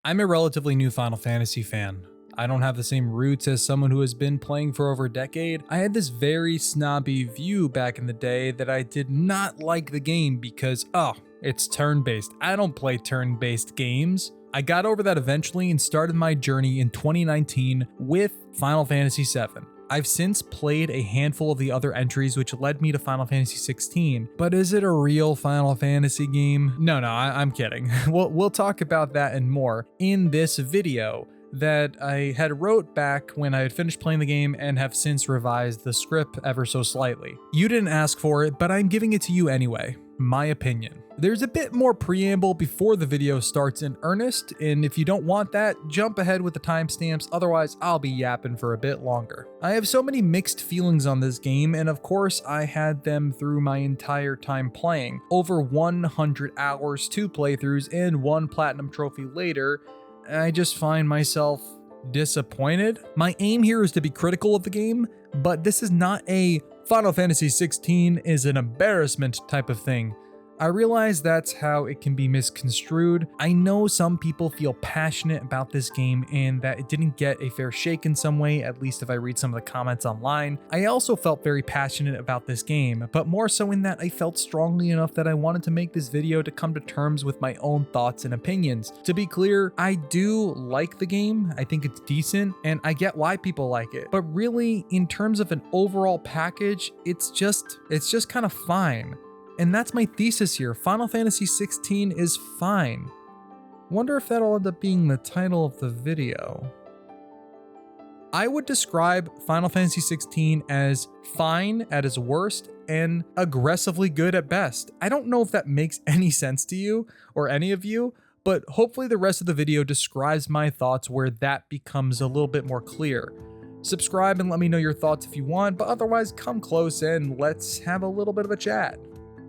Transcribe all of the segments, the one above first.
I'm a relatively new Final Fantasy fan. I don't have the same roots as someone who has been playing for over a decade. I had this very snobby view back in the day that I did not like the game because, it's turn-based. I don't play turn-based games. I got over that eventually and started my journey in 2019 with Final Fantasy VII. I've since played a handful of the other entries which led me to Final Fantasy XVI, but is it a real Final Fantasy game? No, I'm kidding. We'll talk about that and more in this video that I had wrote back when I had finished playing the game and have since revised the script ever so slightly. You didn't ask for it, but I'm giving it to you anyway. My opinion. There's a bit more preamble before the video starts in earnest, and if you don't want that, jump ahead with the timestamps, otherwise I'll be yapping for a bit longer. I have so many mixed feelings on this game, and of course I had them through my entire time playing. Over 100 hours, 2 playthroughs, and 1 platinum trophy later, I just find myself disappointed. My aim here is to be critical of the game, but this is not a Final Fantasy XVI is an embarrassment type of thing. I realize that's how it can be misconstrued. I know some people feel passionate about this game and that it didn't get a fair shake in some way, at least if I read some of the comments online. I also felt very passionate about this game, but more so in that I felt strongly enough that I wanted to make this video to come to terms with my own thoughts and opinions. To be clear, I do like the game, I think it's decent, and I get why people like it. But really, in terms of an overall package, it's just kind of fine. And that's my thesis here. Final Fantasy XVI is fine. Wonder if that'll end up being the title of the video. I would describe Final Fantasy XVI as fine at its worst and aggressively good at best. I don't know if that makes any sense to you or any of you, but hopefully the rest of the video describes my thoughts where that becomes a little bit more clear. Subscribe and let me know your thoughts if you want, but otherwise come close and let's have a little bit of a chat.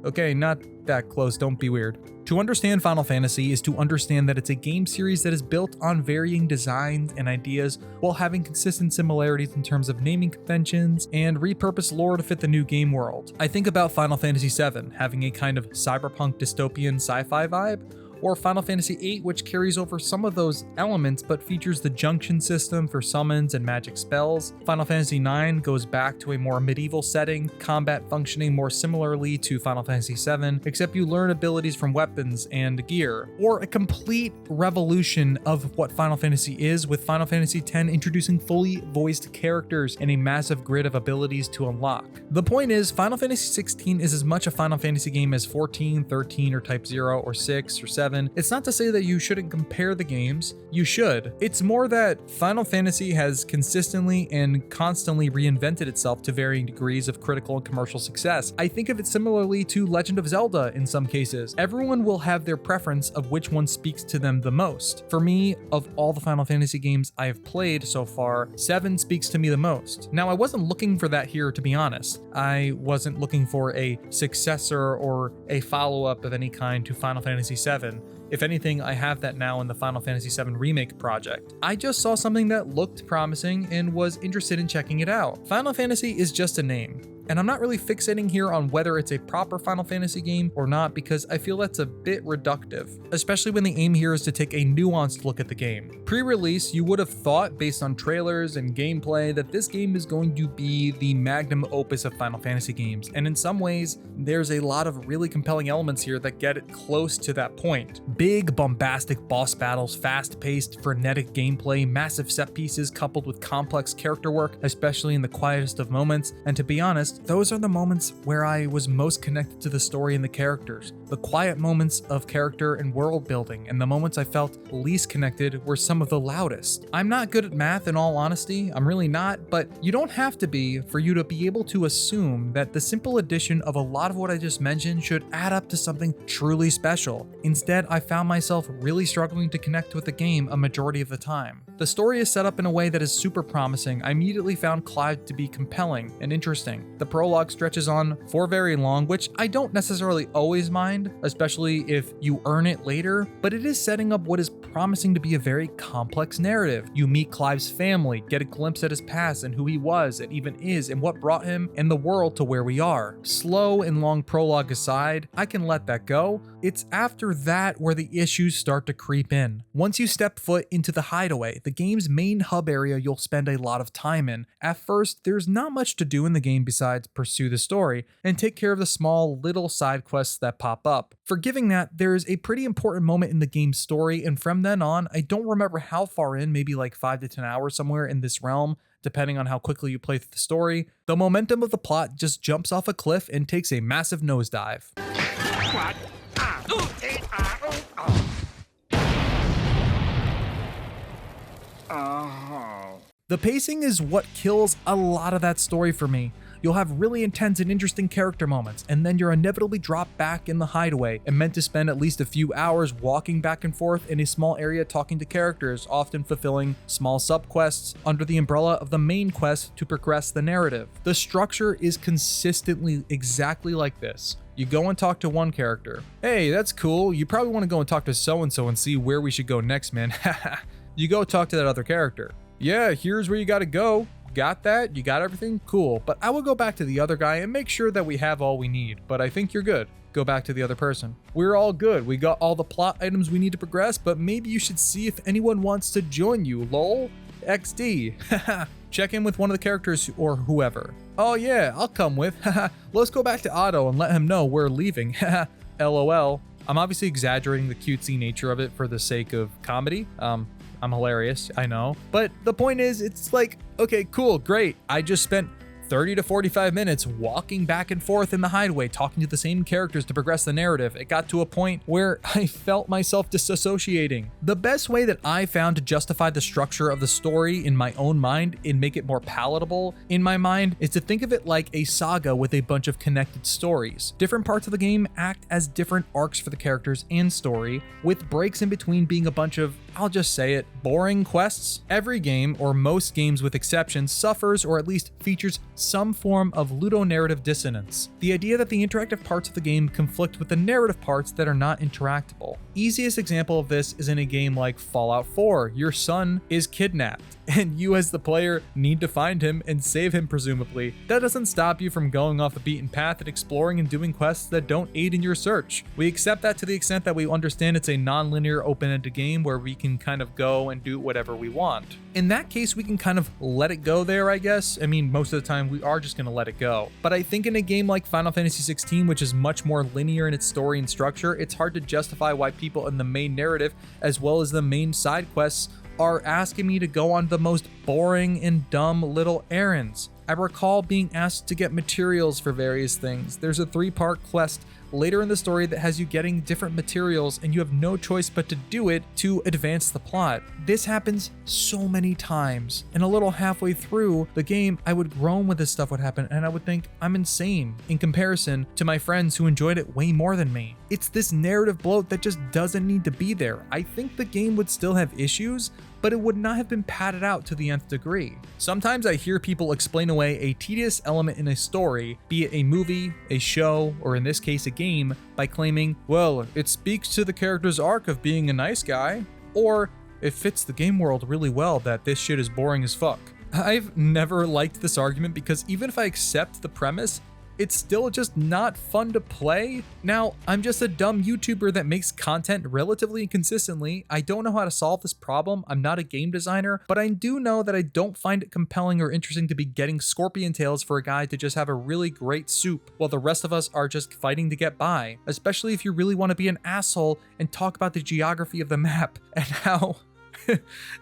Okay, not that close, don't be weird. To understand Final Fantasy is to understand that it's a game series that is built on varying designs and ideas while having consistent similarities in terms of naming conventions and repurposed lore to fit the new game world. I think about Final Fantasy VII having a kind of cyberpunk dystopian sci-fi vibe, or Final Fantasy VIII, which carries over some of those elements but features the junction system for summons and magic spells. Final Fantasy IX goes back to a more medieval setting, combat functioning more similarly to Final Fantasy VII, except you learn abilities from weapons and gear. Or a complete revolution of what Final Fantasy is, with Final Fantasy X introducing fully voiced characters and a massive grid of abilities to unlock. The point is, Final Fantasy XVI is as much a Final Fantasy game as 14, 13, or Type 0, or 6, or 7. It's not to say that you shouldn't compare the games, you should. It's more that Final Fantasy has consistently and constantly reinvented itself to varying degrees of critical and commercial success. I think of it similarly to Legend of Zelda in some cases. Everyone will have their preference of which one speaks to them the most. For me, of all the Final Fantasy games I have played so far, 7 speaks to me the most. Now, I wasn't looking for that here, to be honest. I wasn't looking for a successor or a follow-up of any kind to Final Fantasy VII. If anything, I have that now in the Final Fantasy VII Remake project. I just saw something that looked promising and was interested in checking it out. Final Fantasy is just a name. And I'm not really fixating here on whether it's a proper Final Fantasy game or not, because I feel that's a bit reductive, especially when the aim here is to take a nuanced look at the game. Pre-release, you would have thought, based on trailers and gameplay, that this game is going to be the magnum opus of Final Fantasy games, and in some ways, there's a lot of really compelling elements here that get it close to that point. Big, bombastic boss battles, fast-paced, frenetic gameplay, massive set pieces coupled with complex character work, especially in the quietest of moments, and to be honest, those are the moments where I was most connected to the story and the characters. The quiet moments of character and world building, and the moments I felt least connected were some of the loudest. I'm not good at math, in all honesty, I'm really not, but you don't have to be for you to be able to assume that the simple addition of a lot of what I just mentioned should add up to something truly special. Instead, I found myself really struggling to connect with the game a majority of the time. The story is set up in a way that is super promising. I immediately found Clive to be compelling and interesting. The prologue stretches on for very long, which I don't necessarily always mind, especially if you earn it later, but it is setting up what is promising to be a very complex narrative. You meet Clive's family, get a glimpse at his past and who he was and even is and what brought him and the world to where we are. Slow and long prologue aside, I can let that go. It's after that where the issues start to creep in. Once you step foot into the hideaway, the game's main hub area you'll spend a lot of time in. At first, there's not much to do in the game besides pursue the story and take care of the small little side quests that pop up. Forgiving that, there is a pretty important moment in the game's story, and from then on, I don't remember how far in, maybe like 5 to 10 hours somewhere in this realm, depending on how quickly you play through the story, the momentum of the plot just jumps off a cliff and takes a massive nosedive. What? The pacing is what kills a lot of that story for me. You'll have really intense and interesting character moments, and then you're inevitably dropped back in the hideaway and meant to spend at least a few hours walking back and forth in a small area talking to characters, often fulfilling small subquests under the umbrella of the main quest to progress the narrative. The structure is consistently exactly like this. You go and talk to one character. Hey, that's cool. You probably want to go and talk to so-and-so and see where we should go next, man. You go talk to that other character. Yeah, here's where you gotta go. Got that? You got everything? Cool. But I will go back to the other guy and make sure that we have all we need. But I think you're good. Go back to the other person. We're all good. We got all the plot items we need to progress, but maybe you should see if anyone wants to join you, lol. XD. Check in with one of the characters or whoever. Oh yeah, I'll come with. Let's go back to Otto and let him know we're leaving. LOL. I'm obviously exaggerating the cutesy nature of it for the sake of comedy. I'm hilarious, I know. But the point is, it's like, okay, cool, great. I just spent 30 to 45 minutes walking back and forth in the hideaway, talking to the same characters to progress the narrative. It got to a point where I felt myself disassociating. The best way that I found to justify the structure of the story in my own mind and make it more palatable in my mind is to think of it like a saga with a bunch of connected stories. Different parts of the game act as different arcs for the characters and story, with breaks in between being a bunch of, I'll just say it, boring quests. Every game, or most games with exceptions, suffers or at least features some form of ludonarrative dissonance. The idea that the interactive parts of the game conflict with the narrative parts that are not interactable. Easiest example of this is in a game like Fallout 4. Your son is kidnapped, and you as the player need to find him and save him presumably. That doesn't stop you from going off the beaten path and exploring and doing quests that don't aid in your search. We accept that to the extent that we understand it's a non-linear open-ended game where we can kind of go and do whatever we want. In that case, we can kind of let it go there, I guess. I mean, most of the time we are just going to let it go. But I think in a game like Final Fantasy XVI, which is much more linear in its story and structure, it's hard to justify why people in the main narrative, as well as the main side quests, are asking me to go on the most boring and dumb little errands. I recall being asked to get materials for various things. There's a 3-part quest later in the story that has you getting different materials and you have no choice but to do it to advance the plot. This happens so many times, and a little halfway through the game, I would groan when this stuff would happen and I would think I'm insane in comparison to my friends who enjoyed it way more than me. It's this narrative bloat that just doesn't need to be there. I think the game would still have issues, but it would not have been padded out to the nth degree. Sometimes I hear people explain away a tedious element in a story, be it a movie, a show, or in this case a game, by claiming, well, it speaks to the character's arc of being a nice guy, or it fits the game world really well that this shit is boring as fuck. I've never liked this argument because even if I accept the premise, it's still just not fun to play. Now, I'm just a dumb YouTuber that makes content relatively consistently. I don't know how to solve this problem. I'm not a game designer, but I do know that I don't find it compelling or interesting to be getting scorpion tails for a guy to just have a really great soup while the rest of us are just fighting to get by, especially if you really want to be an asshole and talk about the geography of the map and how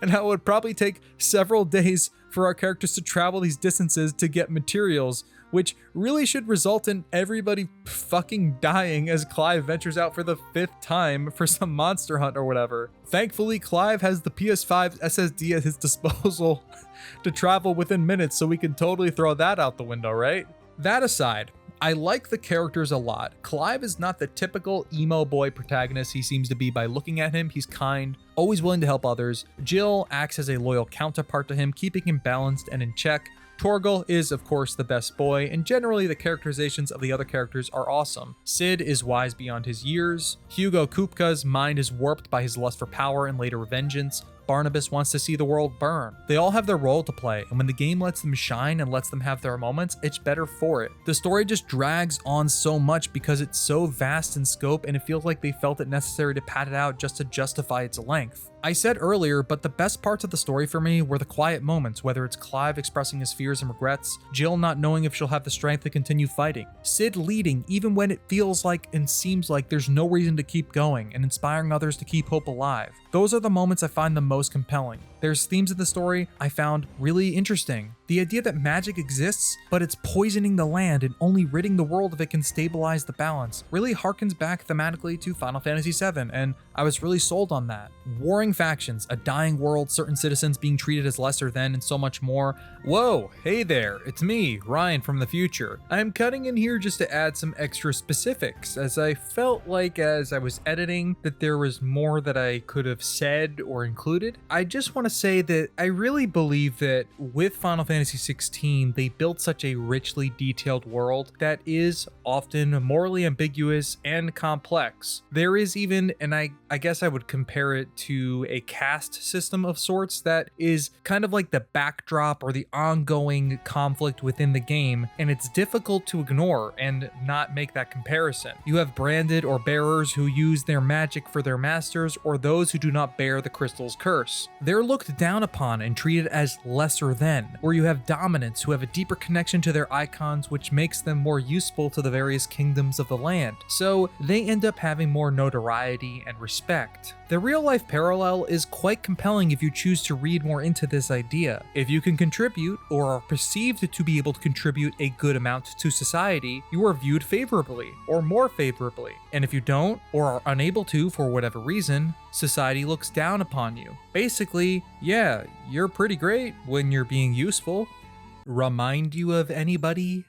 and how it would probably take several days for our characters to travel these distances to get materials, which really should result in everybody fucking dying as Clive ventures out for the 5th time for some monster hunt or whatever. Thankfully, Clive has the PS5 SSD at his disposal to travel within minutes, so we can totally throw that out the window, right? That aside, I like the characters a lot. Clive is not the typical emo boy protagonist he seems to be. By looking at him, he's kind, always willing to help others. Jill acts as a loyal counterpart to him, keeping him balanced and in check. Torgal is, of course, the best boy, and generally the characterizations of the other characters are awesome. Sid is wise beyond his years. Hugo Kupka's mind is warped by his lust for power and later vengeance. Barnabas wants to see the world burn. They all have their role to play, and when the game lets them shine and lets them have their moments, it's better for it. The story just drags on so much because it's so vast in scope, and it feels like they felt it necessary to pad it out just to justify its length. I said earlier, but the best parts of the story for me were the quiet moments, whether it's Clive expressing his fears and regrets, Jill not knowing if she'll have the strength to continue fighting, Sid leading even when it feels like and seems like there's no reason to keep going, and inspiring others to keep hope alive. Those are the moments I find the most compelling. There's themes of the story I found really interesting. The idea that magic exists, but it's poisoning the land and only ridding the world of it can stabilize the balance, really harkens back thematically to Final Fantasy VII, and I was really sold on that. Warring factions, a dying world, certain citizens being treated as lesser than, and so much more. Whoa, hey there, it's me, Ryan from the future. I'm cutting in here just to add some extra specifics, as I felt like as I was editing that there was more that I could have said or included. I just want to say that I really believe that with Final Fantasy XVI, they built such a richly detailed world that is often morally ambiguous and complex. There is even, and I guess I would compare it to a caste system of sorts that is kind of like the backdrop or the ongoing conflict within the game, and it's difficult to ignore and not make that comparison. You have branded or bearers who use their magic for their masters, or those who do not bear the crystal's curse. They're looked down upon and treated as lesser than, where you have dominants who have a deeper connection to their icons, which makes them more useful to the various kingdoms of the land. So they end up having more notoriety and respect. The real life parallel is quite compelling if you choose to read more into this idea. If you can contribute, or are perceived to be able to contribute a good amount to society, you are viewed favorably, or more favorably. And if you don't, or are unable to for whatever reason, society looks down upon you. Basically, yeah, you're pretty great when you're being useful. Remind you of anybody?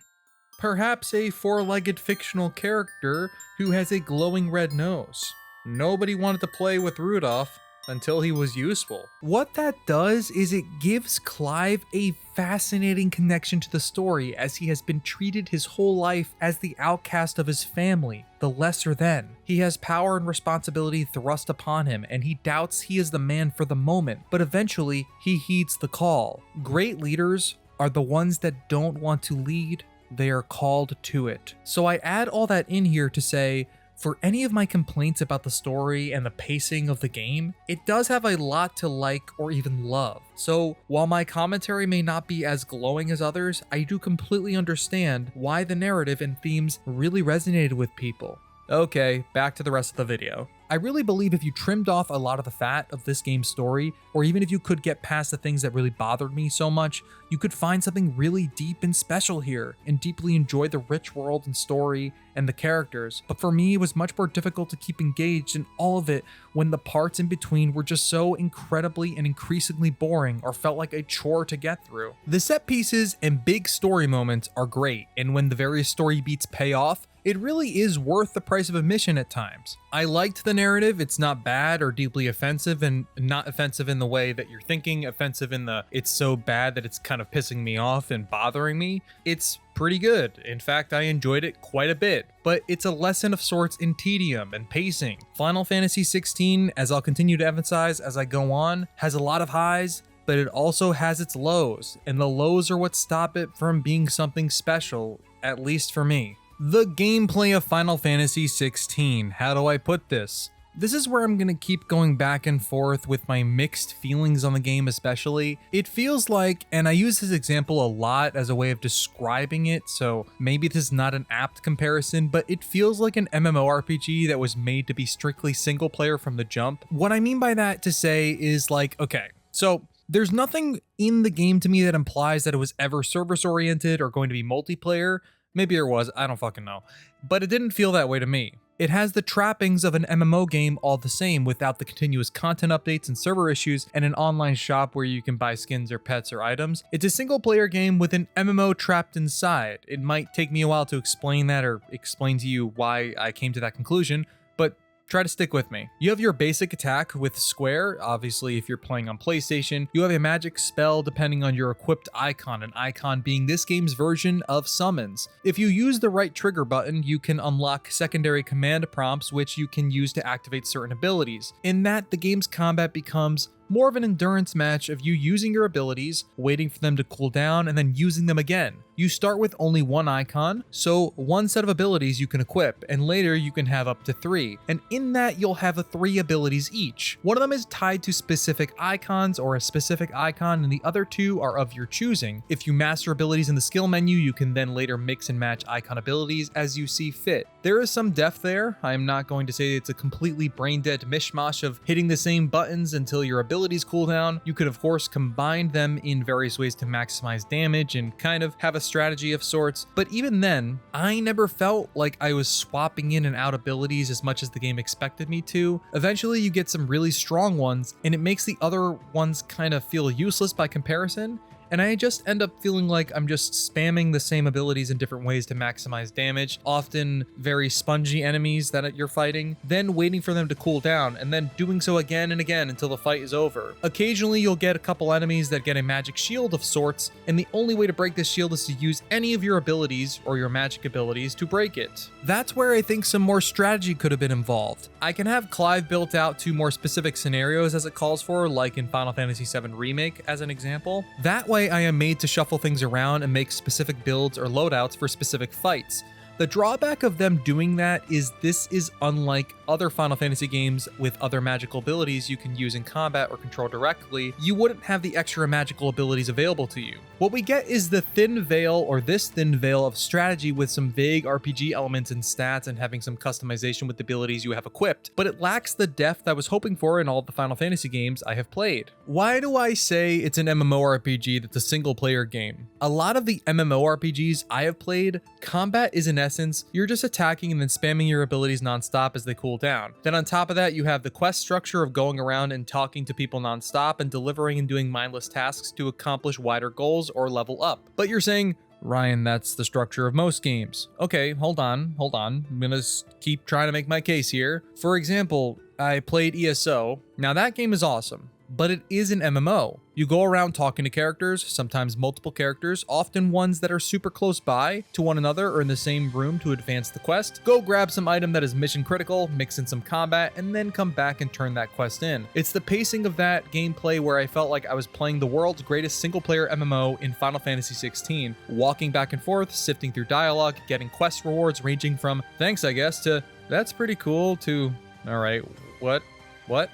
Perhaps a four-legged fictional character who has a glowing red nose. Nobody wanted to play with Rudolph until he was useful. What that does is it gives Clive a fascinating connection to the story, as he has been treated his whole life as the outcast of his family, the lesser than. He has power and responsibility thrust upon him, and he doubts he is the man for the moment, but eventually he heeds the call. Great leaders are the ones that don't want to lead, they are called to it. So I add all that in here to say, for any of my complaints about the story and the pacing of the game, it does have a lot to like or even love. So while my commentary may not be as glowing as others, I do completely understand why the narrative and themes really resonated with people. Okay, back to the rest of the video. I really believe if you trimmed off a lot of the fat of this game's story, or even if you could get past the things that really bothered me so much, you could find something really deep and special here, and deeply enjoy the rich world and story and the characters. But for me, it was much more difficult to keep engaged in all of it when the parts in between were just so incredibly and increasingly boring, or felt like a chore to get through. The set pieces and big story moments are great, and when the various story beats pay off, it really is worth the price of admission at times. I liked the narrative. It's not bad or deeply offensive, and not offensive in the way that you're thinking, offensive in the it's so bad that it's kind of pissing me off and bothering me. It's pretty good. In fact, I enjoyed it quite a bit, but it's a lesson of sorts in tedium and pacing. Final Fantasy XVI, as I'll continue to emphasize as I go on, has a lot of highs, but it also has its lows, and the lows are what stop it from being something special, at least for me. The gameplay of Final Fantasy XVI. How do I put this? This is where I'm going to keep going back and forth with my mixed feelings on the game especially. It feels like, and I use this example a lot as a way of describing it, so maybe this is not an apt comparison, but it feels like an MMORPG that was made to be strictly single player from the jump. What I mean by that to say is like, okay, so there's nothing in the game to me that implies that it was ever service oriented or going to be multiplayer. Maybe there was, I don't fucking know. But it didn't feel that way to me. It has the trappings of an MMO game all the same, without the continuous content updates and server issues and an online shop where you can buy skins or pets or items. It's a single player game with an MMO trapped inside. It might take me a while to explain that or explain to you why I came to that conclusion, but Try to stick with me. You have your basic attack with square. Obviously, if you're playing on PlayStation, you have a magic spell depending on your equipped icon, an icon being this game's version of summons. If you use the right trigger button, you can unlock secondary command prompts, which you can use to activate certain abilities. In that, the game's combat becomes more of an endurance match of you using your abilities, waiting for them to cool down, and then using them again. You start with only one icon, so one set of abilities you can equip, and later you can have up to 3. And in that, you'll have 3 abilities each. One of them is tied to specific icons or a specific icon, and the other 2 are of your choosing. If you master abilities in the skill menu, you can then later mix and match icon abilities as you see fit. There is some depth there. I'm not going to say it's a completely brain-dead mishmash of hitting the same buttons until your abilities cool down. You could of course combine them in various ways to maximize damage and kind of have a strategy of sorts, but even then, I never felt like I was swapping in and out abilities as much as the game expected me to. Eventually you get some really strong ones, and it makes the other ones kind of feel useless by comparison. And I just end up feeling like I'm just spamming the same abilities in different ways to maximize damage, often very spongy enemies that you're fighting, then waiting for them to cool down, and then doing so again and again until the fight is over. Occasionally you'll get a couple enemies that get a magic shield of sorts, and the only way to break this shield is to use any of your abilities or your magic abilities to break it. That's where I think some more strategy could have been involved. I can have Clive built out to more specific scenarios as it calls for, like in Final Fantasy VII Remake as an example. That way I am made to shuffle things around and make specific builds or loadouts for specific fights. The drawback of them doing that is this is unlike other Final Fantasy games with other magical abilities you can use in combat or control directly. You wouldn't have the extra magical abilities available to you. What we get is the thin veil, or this thin veil of strategy with some vague RPG elements and stats and having some customization with the abilities you have equipped, but it lacks the depth I was hoping for in all of the Final Fantasy games I have played. Why do I say it's an MMORPG that's a single player game? A lot of the MMORPGs I have played, combat is in essence, you're just attacking and then spamming your abilities nonstop as they cool down. Then on top of that, you have the quest structure of going around and talking to people nonstop and delivering and doing mindless tasks to accomplish wider goals or level up. But you're saying, Ryan, that's the structure of most games. Okay, hold on. I'm gonna keep trying to make my case here. For example, I played ESO. Now that game is awesome, but it is an MMO. You go around talking to characters, sometimes multiple characters, often ones that are super close by to one another or in the same room to advance the quest. Go grab some item that is mission critical, mix in some combat, and then come back and turn that quest in. It's the pacing of that gameplay where I felt like I was playing the world's greatest single player MMO in Final Fantasy XVI, walking back and forth, sifting through dialogue, getting quest rewards ranging from thanks I guess to that's pretty cool to alright, what?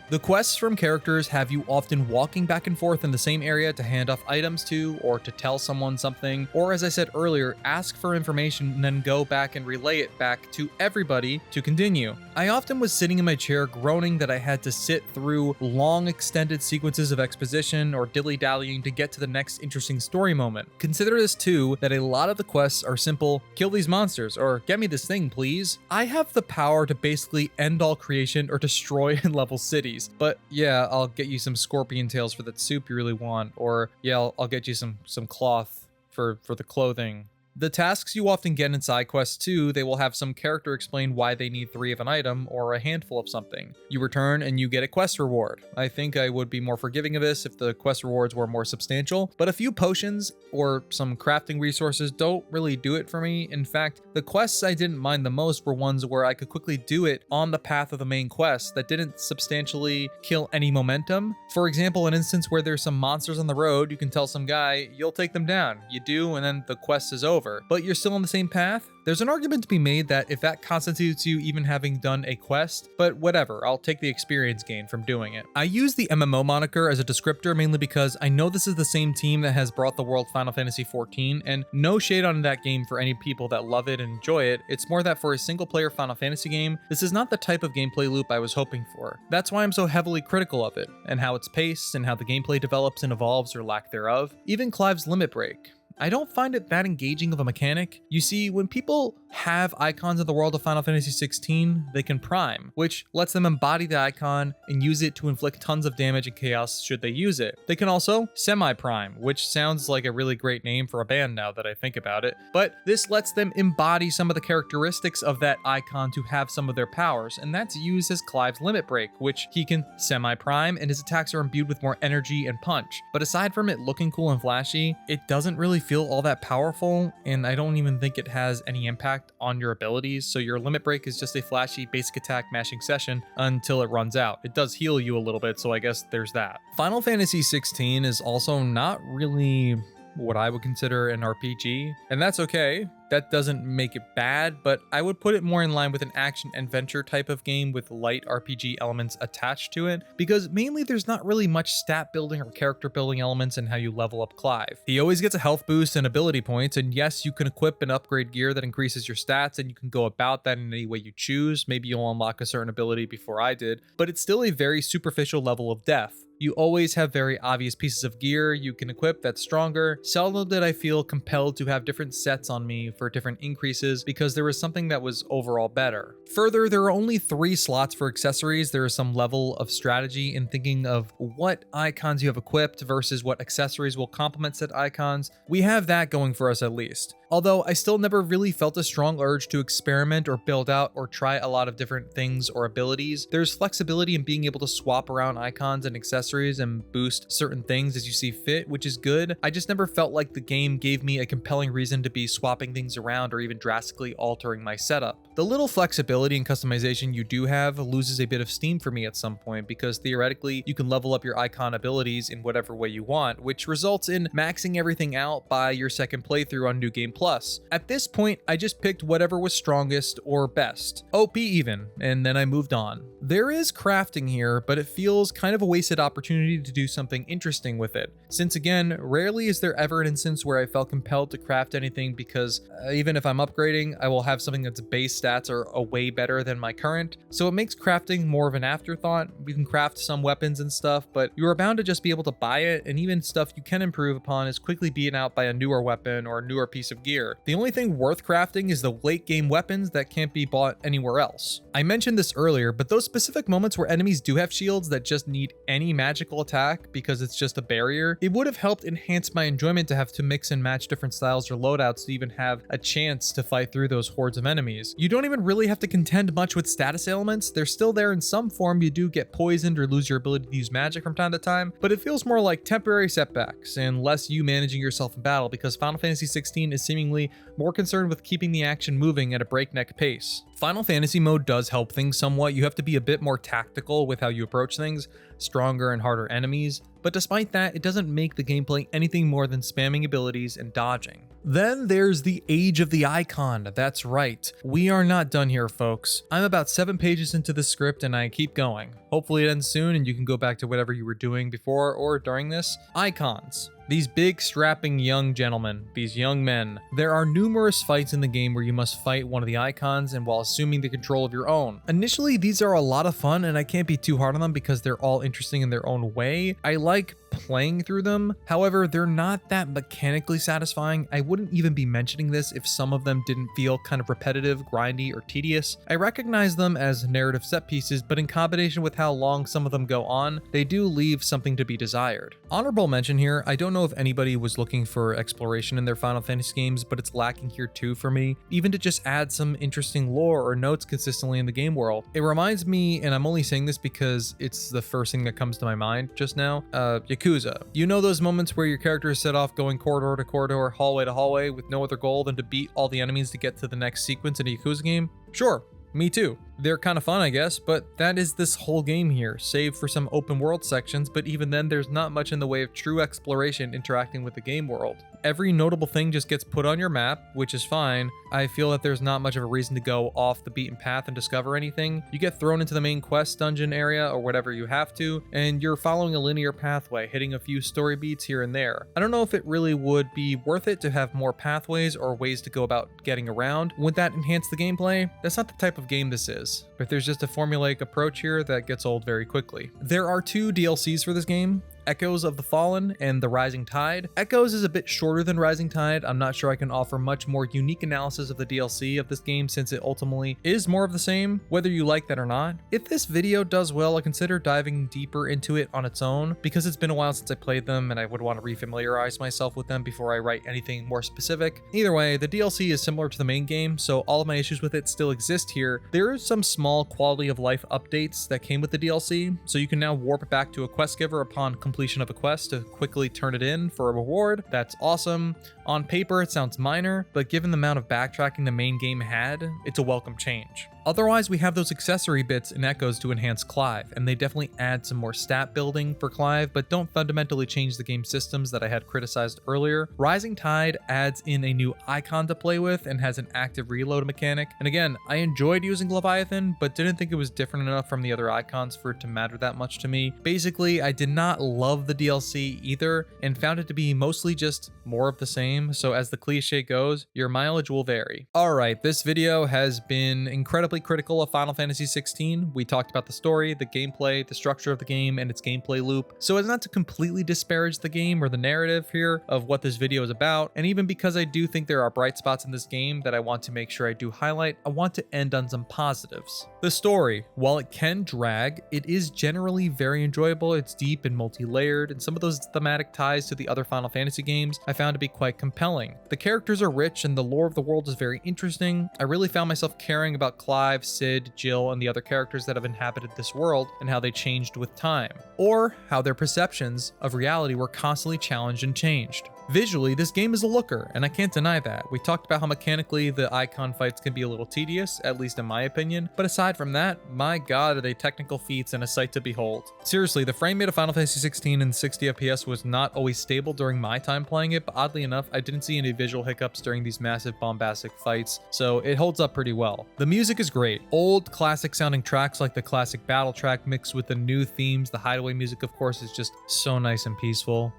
The quests from characters have you often walking back and forth in the same area to hand off items to, or to tell someone something, or as I said earlier, ask for information and then go back and relay it back to everybody to continue. I often was sitting in my chair groaning that I had to sit through long extended sequences of exposition or dilly-dallying to get to the next interesting story moment. Consider this too, that a lot of the quests are simple, kill these monsters, or get me this thing please. I have the power to basically end all creation or destroy and level cities, but yeah, I'll get you some scorpion tails for that soup you really want, or yeah, I'll get you some cloth for the clothing. The tasks you often get in side quests too, they will have some character explain why they need 3 of an item or a handful of something. You return and you get a quest reward. I think I would be more forgiving of this if the quest rewards were more substantial, but a few potions or some crafting resources don't really do it for me. In fact, the quests I didn't mind the most were ones where I could quickly do it on the path of the main quest that didn't substantially kill any momentum. For example, an instance where there's some monsters on the road, you can tell some guy, you'll take them down. You do, and then the quest is over. But you're still on the same path? There's an argument to be made that if that constitutes you even having done a quest, but whatever, I'll take the experience gain from doing it. I use the MMO moniker as a descriptor mainly because I know this is the same team that has brought the world Final Fantasy XIV, and no shade on that game for any people that love it and enjoy it. It's more that for a single player Final Fantasy game, this is not the type of gameplay loop I was hoping for. That's why I'm so heavily critical of it, and how it's paced, and how the gameplay develops and evolves or lack thereof. Even Clive's limit break. I don't find it that engaging of a mechanic. You see, when people have icons in the world of Final Fantasy XVI, they can prime, which lets them embody the icon and use it to inflict tons of damage and chaos should they use it. They can also semi-prime, which sounds like a really great name for a band now that I think about it, but this lets them embody some of the characteristics of that icon to have some of their powers, and that's used as Clive's Limit Break, which he can semi-prime and his attacks are imbued with more energy and punch. But aside from it looking cool and flashy, it doesn't really feel all that powerful, and I don't even think it has any impact on your abilities, so your Limit Break is just a flashy basic attack mashing session until it runs out. It does heal you a little bit, so I guess there's that. Final Fantasy XVI is also not really what I would consider an RPG, and that's okay. That doesn't make it bad, but I would put it more in line with an action adventure type of game with light RPG elements attached to it, because mainly there's not really much stat building or character building elements in how you level up Clive. He always gets a health boost and ability points, and yes, you can equip and upgrade gear that increases your stats, and you can go about that in any way you choose. Maybe you'll unlock a certain ability before I did, but it's still a very superficial level of depth. You always have very obvious pieces of gear you can equip that's stronger. Seldom did I feel compelled to have different sets on me for different increases because there was something that was overall better. Further, there are only 3 slots for accessories. There is some level of strategy in thinking of what icons you have equipped versus what accessories will complement said icons. We have that going for us at least. Although I still never really felt a strong urge to experiment or build out or try a lot of different things or abilities. There's flexibility in being able to swap around icons and accessories and boost certain things as you see fit, which is good. I just never felt like the game gave me a compelling reason to be swapping things around or even drastically altering my setup. The little flexibility and customization you do have loses a bit of steam for me at some point, because theoretically you can level up your icon abilities in whatever way you want, which results in maxing everything out by your second playthrough on New Game Plus. At this point, I just picked whatever was strongest or best, OP even, and then I moved on. There is crafting here, but it feels kind of a wasted opportunity to do something interesting with it, since again, rarely is there ever an instance where I felt compelled to craft anything because even if I'm upgrading, I will have something that's base stats are a way better than my current, so it makes crafting more of an afterthought. You can craft some weapons and stuff, but you are bound to just be able to buy it, and even stuff you can improve upon is quickly beaten out by a newer weapon or a newer piece of gear. The only thing worth crafting is the late game weapons that can't be bought anywhere else. I mentioned this earlier, but those specific moments where enemies do have shields that just need any magical attack because it's just a barrier, it would have helped enhance my enjoyment to have to mix and match different styles or loadouts to even have a chance to fight through those hordes of enemies. You don't even really have to contend much with status ailments. They're still there in some form. You do get poisoned or lose your ability to use magic from time to time, but it feels more like temporary setbacks and less you managing yourself in battle, because Final Fantasy XVI is seemingly more concerned with keeping the action moving at a breakneck pace. Final Fantasy mode does help things somewhat. You have to be a bit more tactical with how you approach things, stronger and harder enemies, but despite that, it doesn't make the gameplay anything more than spamming abilities and dodging. Then there's the age of the icon. That's right. We are not done here, folks. I'm about 7 pages into the script and I keep going. Hopefully it ends soon and you can go back to whatever you were doing before or during this. Icons. These big, strapping young gentlemen, these young men. There are numerous fights in the game where you must fight one of the icons and while assuming the control of your own. Initially, these are a lot of fun and I can't be too hard on them because they're all interesting in their own way. I like playing through them. However, they're not that mechanically satisfying. I wouldn't even be mentioning this if some of them didn't feel kind of repetitive, grindy, or tedious. I recognize them as narrative set pieces, but in combination with how long some of them go on, they do leave something to be desired. Honorable mention here, I don't know if anybody was looking for exploration in their Final Fantasy games, but it's lacking here too for me, even to just add some interesting lore or notes consistently in the game world. It reminds me, and I'm only saying this because it's the first thing that comes to my mind just now, Yakuza. You know those moments where your character is set off going corridor to corridor, hallway to hallway with no other goal than to beat all the enemies to get to the next sequence in a Yakuza game? Sure. Me too. They're kind of fun, I guess, but that is this whole game here, save for some open world sections, but even then there's not much in the way of true exploration interacting with the game world. Every notable thing just gets put on your map, which is fine. I feel that there's not much of a reason to go off the beaten path and discover anything. You get thrown into the main quest dungeon area or whatever you have to, and you're following a linear pathway, hitting a few story beats here and there. I don't know if it really would be worth it to have more pathways or ways to go about getting around. Would that enhance the gameplay? That's not the type of game this is. But there's just a formulaic approach here that gets old very quickly. There are 2 DLCs for this game. Echoes of the Fallen and the Rising Tide. Echoes is a bit shorter than Rising Tide. I'm not sure I can offer much more unique analysis of the DLC of this game since it ultimately is more of the same, whether you like that or not. If this video does well, I'll consider diving deeper into it on its own because it's been a while since I played them and I would want to refamiliarize myself with them before I write anything more specific. Either way, the DLC is similar to the main game, so all of my issues with it still exist here. There is some small quality of life updates that came with the DLC, so you can now warp back to a quest giver upon completion of a quest to quickly turn it in for a reward. That's awesome. On paper, it sounds minor, but given the amount of backtracking the main game had, it's a welcome change. Otherwise, we have those accessory bits in Echoes to enhance Clive, and they definitely add some more stat building for Clive, but don't fundamentally change the game systems that I had criticized earlier. Rising Tide adds in a new icon to play with and has an active reload mechanic. And again, I enjoyed using Leviathan, but didn't think it was different enough from the other icons for it to matter that much to me. Basically, I did not love the DLC either, and found it to be mostly just more of the same, so as the cliche goes, your mileage will vary. Alright, this video has been incredibly critical of Final Fantasy XVI. We talked about the story, the gameplay, the structure of the game, and its gameplay loop. So as not to completely disparage the game or the narrative here of what this video is about, and even because I do think there are bright spots in this game that I want to make sure I do highlight, I want to end on some positives. The story, while it can drag, it is generally very enjoyable. It's deep and multi-layered, and some of those thematic ties to the other Final Fantasy games I found to be quite compelling. The characters are rich and the lore of the world is very interesting. I really found myself caring about Clive, Sid, Jill, and the other characters that have inhabited this world and how they changed with time, or how their perceptions of reality were constantly challenged and changed. Visually, this game is a looker, and I can't deny that. We talked about how mechanically the icon fights can be a little tedious, at least in my opinion, but aside from that, my god are they technical feats and a sight to behold. Seriously, the frame rate of Final Fantasy XVI in 60 FPS was not always stable during my time playing it, but oddly enough, I didn't see any visual hiccups during these massive bombastic fights, so it holds up pretty well. The music is great. Old classic sounding tracks like the classic battle track mixed with the new themes. The hideaway music, of course, is just so nice and peaceful.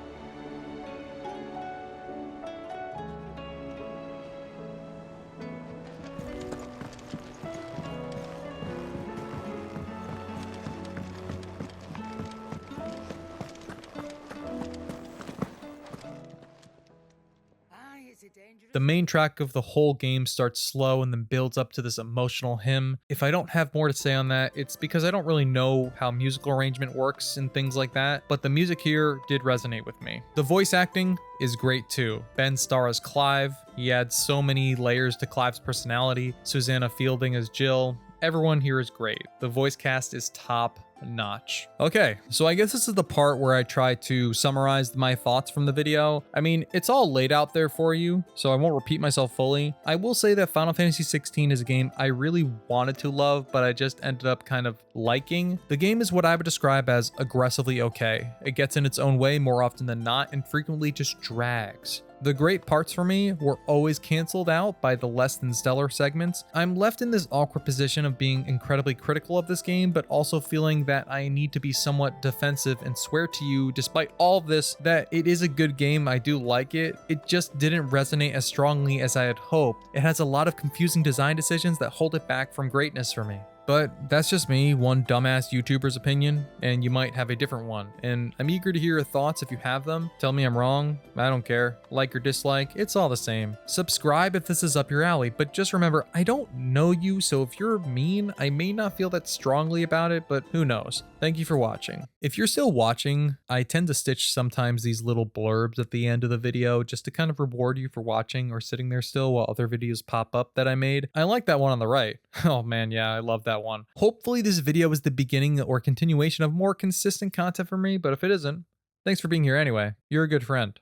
The main track of the whole game starts slow and then builds up to this emotional hymn. If I don't have more to say on that, it's because I don't really know how musical arrangement works and things like that, but the music here did resonate with me. The voice acting is great too. Ben Starr as Clive, he adds so many layers to Clive's personality. Susanna Fielding as Jill. Everyone here is great. The voice cast is top notch. Okay, so I guess this is the part where I try to summarize my thoughts from the video. I mean, it's all laid out there for you, so I won't repeat myself fully. I will say that Final Fantasy XVI is a game I really wanted to love, but I just ended up kind of liking. The game is what I would describe as aggressively okay. It gets in its own way more often than not and frequently just drags. The great parts for me were always canceled out by the less than stellar segments. I'm left in this awkward position of being incredibly critical of this game, but also feeling that I need to be somewhat defensive and swear to you, despite all of this, that it is a good game. I do like it. It just didn't resonate as strongly as I had hoped. It has a lot of confusing design decisions that hold it back from greatness for me. But that's just me, one dumbass YouTuber's opinion, and you might have a different one. And I'm eager to hear your thoughts if you have them. Tell me I'm wrong, I don't care. Like or dislike, it's all the same. Subscribe if this is up your alley, but just remember, I don't know you, so if you're mean, I may not feel that strongly about it, but who knows. Thank you for watching. If you're still watching, I tend to stitch sometimes these little blurbs at the end of the video just to kind of reward you for watching or sitting there still while other videos pop up that I made. I like that one on the right. Oh man, yeah, I love that one. Hopefully this video is the beginning or continuation of more consistent content for me, but if it isn't, thanks for being here anyway. You're a good friend.